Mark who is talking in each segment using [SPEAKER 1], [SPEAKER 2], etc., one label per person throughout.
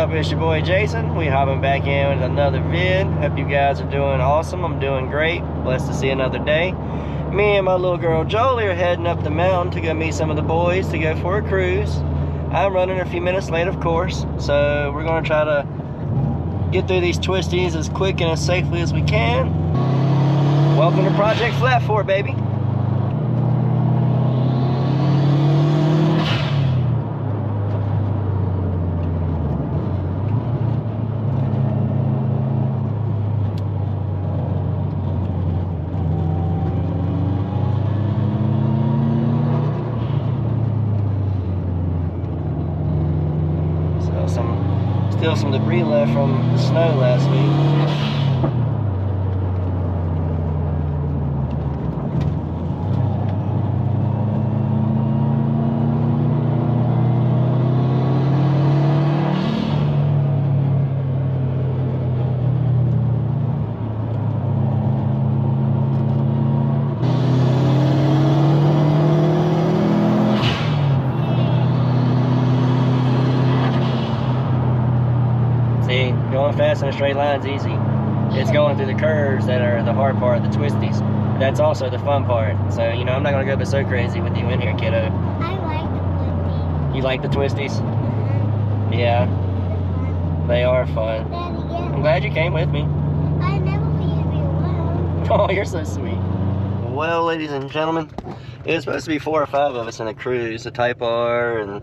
[SPEAKER 1] up? It's your boy Jason. We hopping back in with another vid. Hope you guys are doing awesome. I'm doing great. Blessed to see another day. Me and my little girl Jolie are heading up the mountain to go meet some of the boys to go for a cruise. I'm running a few minutes late, of course, so we're going to try to get through these twisties as quick and as safely as we can. Welcome to Project Flat 4, baby. Still some debris left from the snow last week. See, going fast in a straight line is easy. It's going through the curves that are the hard part, the twisties. That's also the fun part. So, you know, I'm not going to go but so crazy with you in here, kiddo.
[SPEAKER 2] I like the twisties.
[SPEAKER 1] You like the twisties? Yeah. They are fun.
[SPEAKER 2] Daddy, yeah.
[SPEAKER 1] I'm glad you came with me.
[SPEAKER 2] I never leave you alone.
[SPEAKER 1] Oh, you're so sweet. Well, ladies and gentlemen, it was supposed to be 4 or 5 of us in a cruise. The Type R and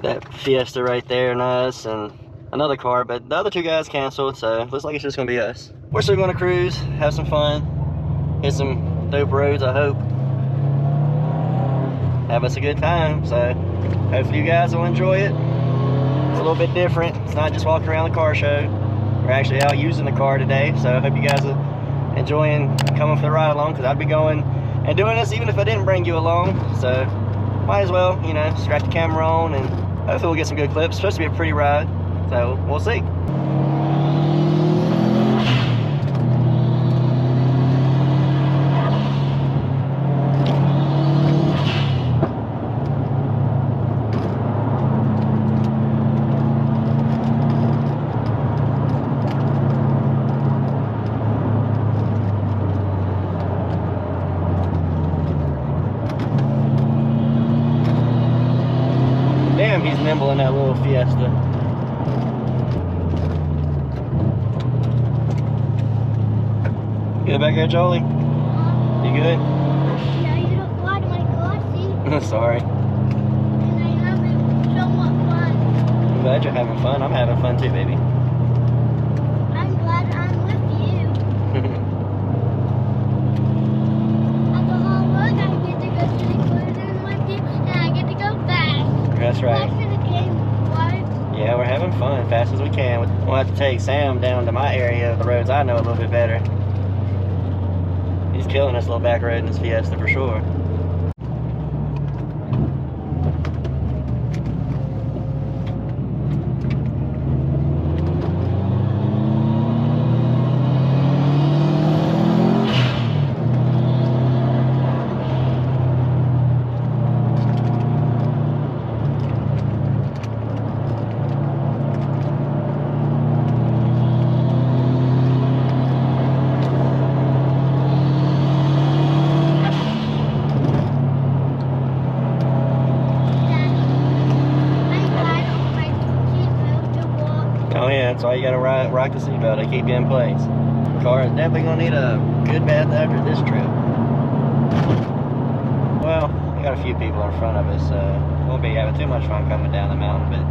[SPEAKER 1] that Fiesta right there and us and another car, but the other 2 guys canceled, so looks like it's just gonna be us. We're still gonna cruise, have some fun, hit some dope roads, I hope. Have us a good time, so hopefully you guys will enjoy it. It's a little bit different. It's not just walking around the car show. We're actually out using the car today, so I hope you guys are enjoying coming for the ride along, because I'd be going and doing this even if I didn't bring you along, so might as well, you know, strap the camera on and hopefully we'll get some good clips. It's supposed to be a pretty ride. So, we'll see. Damn, he's nimble in that little Fiesta. Good back here, Jolie? You good?
[SPEAKER 2] No, you don't fly to my car seat.
[SPEAKER 1] Sorry.
[SPEAKER 2] And I having somewhat fun.
[SPEAKER 1] I'm glad you're having fun. I'm having fun too, baby.
[SPEAKER 2] I'm glad I'm with you. After all work, I get to go to the cruising with you, and I get to go fast.
[SPEAKER 1] That's right.
[SPEAKER 2] Fast as a game, what?
[SPEAKER 1] Yeah, we're having fun, fast as we can. We'll have to take Sam down to my area of the roads I know a little bit better. He's killing this little back road in his Fiesta for sure. Oh yeah, that's why you gotta rock the seatbelt to keep you in place. The car is definitely gonna need a good bath after this trip. Well, we got a few people in front of us, so we'll be having too much fun coming down the mountain, but I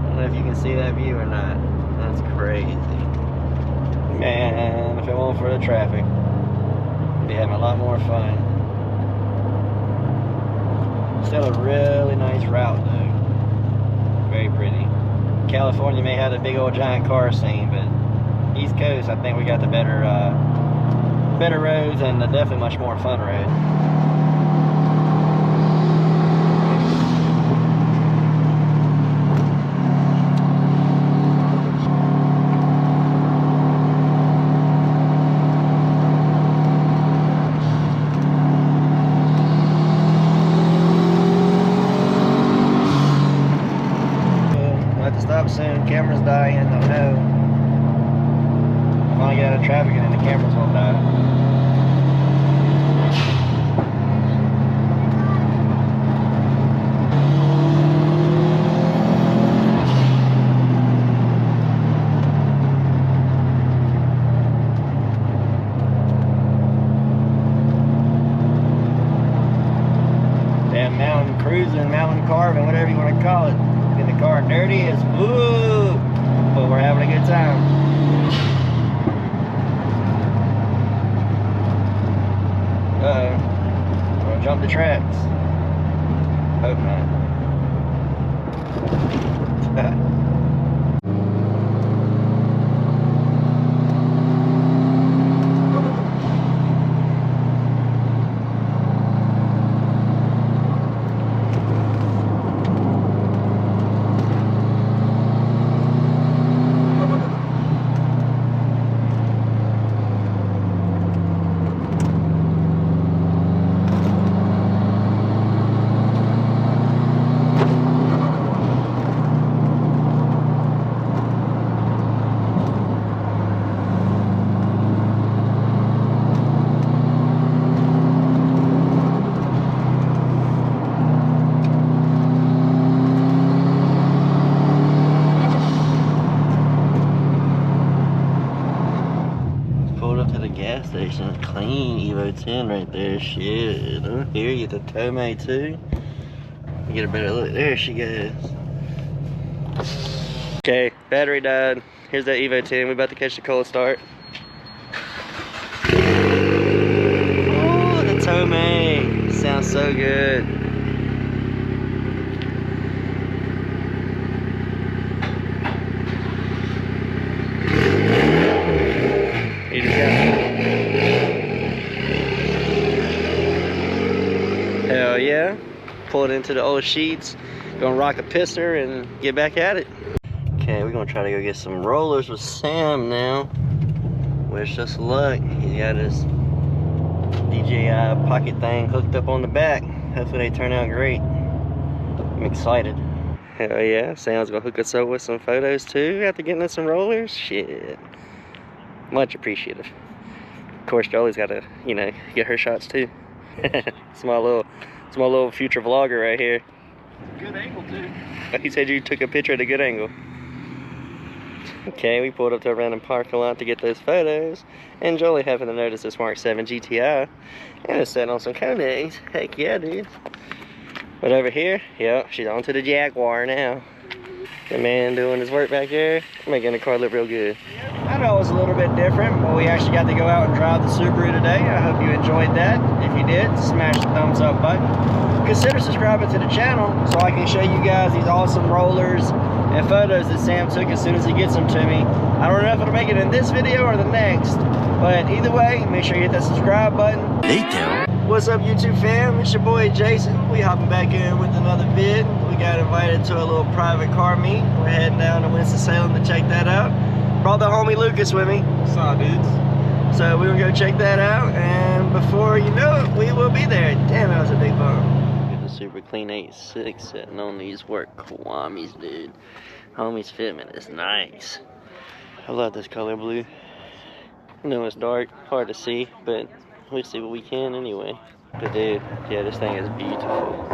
[SPEAKER 1] don't know if you can see that view or not. That's crazy. Man, if it weren't for the traffic, we'd be having a lot more fun. Still a really nice route though. Very pretty. California may have a big old giant car scene, but East Coast, I think we got the better roads and definitely much more fun road. stop soon. Cameras die in the no. Finally get out of traffic and then the cameras won't die. Mountain cruising, mountain carving, whatever you want to call it. Getting the car dirty as woo, but we're having a good time. I'm gonna jump the tracks. Hope not. Gas station, clean Evo 10 right there. Shit, here you get the Tomei too. You get a better look. There she goes. Okay, battery died. Here's that Evo 10. We about to catch the cold start. Oh, the Tomei sounds so good. You just got hell yeah. Pull it into the old sheets. Gonna rock a pisser and get back at it. Okay, we're gonna try to go get some rollers with Sam now. Wish us luck. He's got his DJI pocket thing hooked up on the back. Hopefully they turn out great. I'm excited. Hell yeah, Sam's gonna hook us up with some photos too after getting us some rollers. Shit. Much appreciative. Of course, Jolie's gotta, you know, get her shots too. It's my little future vlogger right here.
[SPEAKER 3] Good angle too.
[SPEAKER 1] He said you took a picture at a good angle. Okay, we pulled up to a random parking lot to get those photos, and Jolie happened to notice this Mark 7 GTI, and it's set on some Konegs. Heck yeah, dude. But over here, yep, she's on to the Jaguar now. The man doing his work back there, making the car look real good. I know it was a little bit different, but we actually got to go out and drive the Subaru today. I hope you enjoyed that. If you did, smash the thumbs up button. Consider subscribing to the channel so I can show you guys these awesome rollers and photos that Sam took as soon as he gets them to me. I don't know if it'll make it in this video or the next, but either way, make sure you hit that subscribe button. Later. What's up, YouTube fam? It's your boy Jason. We hopping back in with another vid. We got invited to a little private car meet. We're heading down to Winston-Salem to check that out. Brought the homie Lucas with me.
[SPEAKER 3] What's up, dudes?
[SPEAKER 1] So we're gonna go check that out, and before you know it, we will be there. Damn, that was a big bump. Get the super clean 8.6 sitting on these work Kiwamis, dude. Homie's fitment is nice. I love this color blue. I know it's dark, hard to see, but we see what we can anyway. But dude, yeah, this thing is beautiful.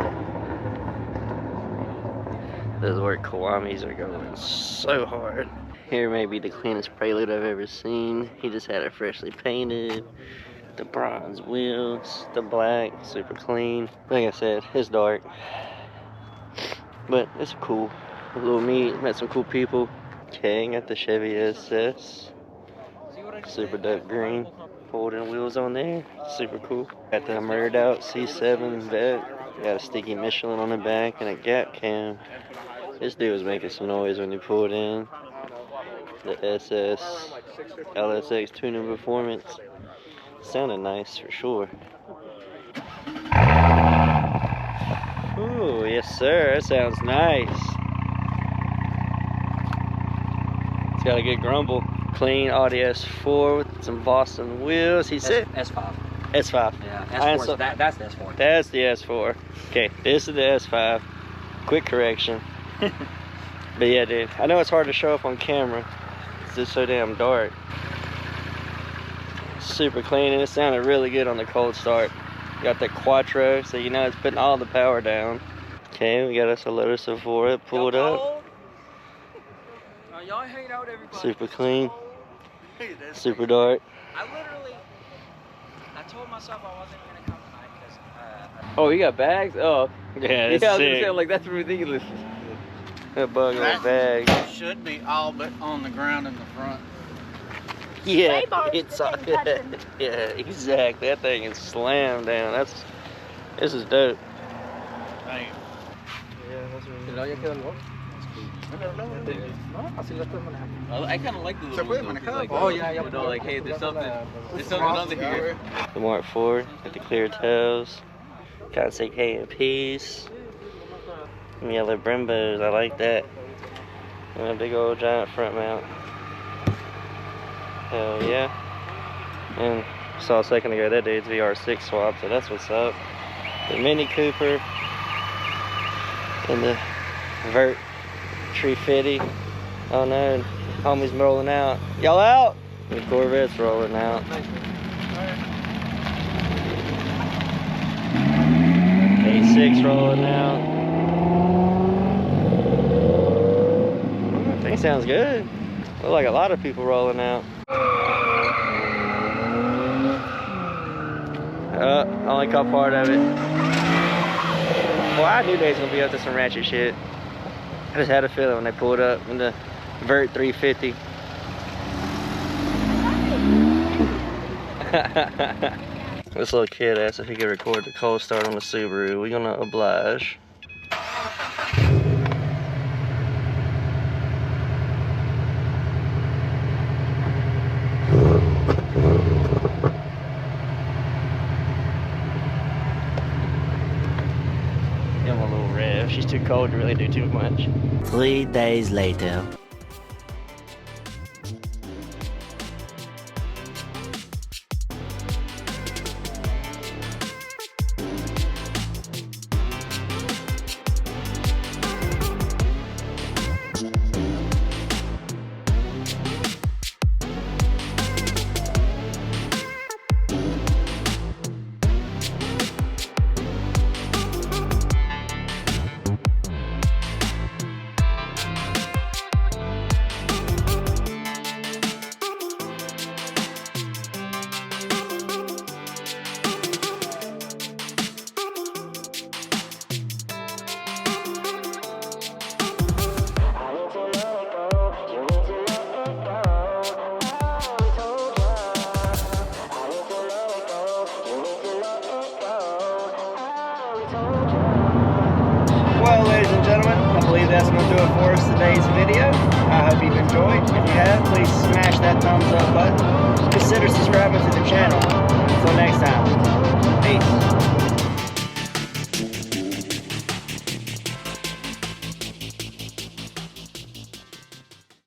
[SPEAKER 1] Those work Kiwamis are going so hard. Here may be the cleanest Prelude I've ever seen. He just had it freshly painted. The bronze wheels, the black, super clean. Like I said, it's dark, but it's cool. A little meet, met some cool people. Okay, got the Chevy SS. Super dope green. Folding wheels on there, super cool. Got the murdered out C7 vet. Got a sticky Michelin on the back and a gap cam. This dude was making some noise when he pulled in. The SS LSX tuning performance. Sounded nice for sure. Ooh, yes sir, that sounds nice. It's got a good grumble. Clean Audi S4 with some Boston wheels. He said
[SPEAKER 3] S5.
[SPEAKER 1] S5.
[SPEAKER 3] Yeah, S4. That's the S4.
[SPEAKER 1] That's the S4. Okay, this is the S5. Quick correction. But yeah, dude, I know it's hard to show up on camera. It's just so damn dark. Super clean, and it sounded really good on the cold start. Got that quattro, so you know it's putting all the power down. Okay, we got us a Lotus Evora pulled up.
[SPEAKER 3] Y'all hang out, everybody.
[SPEAKER 1] Super clean. Super dark.
[SPEAKER 3] I told myself I wasn't gonna come tonight because.
[SPEAKER 1] Oh, you got bags? Oh, yeah, that's
[SPEAKER 3] I was gonna
[SPEAKER 1] sick.
[SPEAKER 3] say, like, that's ridiculous.
[SPEAKER 1] That bug on the bag.
[SPEAKER 4] Should be all but on the ground in the front.
[SPEAKER 1] Yeah,
[SPEAKER 2] Spray bars
[SPEAKER 1] it's
[SPEAKER 2] didn't touch 'em.
[SPEAKER 1] yeah, exactly. That thing is slammed down. This is dope.
[SPEAKER 4] Damn.
[SPEAKER 3] I kind of like the little
[SPEAKER 4] puede
[SPEAKER 3] ones,
[SPEAKER 4] manejar.
[SPEAKER 3] though, like,
[SPEAKER 4] Oh, yeah,
[SPEAKER 3] you know, like, hey, there's something under here.
[SPEAKER 1] The Mark IV with the clear tails. Got say K&Ps. Some yellow Brimbos, I like that. And a big old giant front mount. Hell yeah. And saw a second ago that dude's WRX swap, so that's what's up. The Mini Cooper and the Vert 350. Oh no, homie's rolling out. Y'all out? The Corvette's rolling out. A6 rolling out. That thing sounds good. Look like a lot of people rolling out. Only caught part of it. Well, I knew they was gonna be up to some ratchet shit. I just had a feeling when they pulled up in the Vert 350. This little kid asked if he could record the cold start on the Subaru. We're gonna oblige. Give him a little rev. She's too cold to really do too much.
[SPEAKER 5] 3 days later.
[SPEAKER 1] Well, ladies and gentlemen, I believe that's going to do it for us today's video. I hope you've enjoyed. If you have, please smash that thumbs up button. Consider subscribing to the channel. Until next time.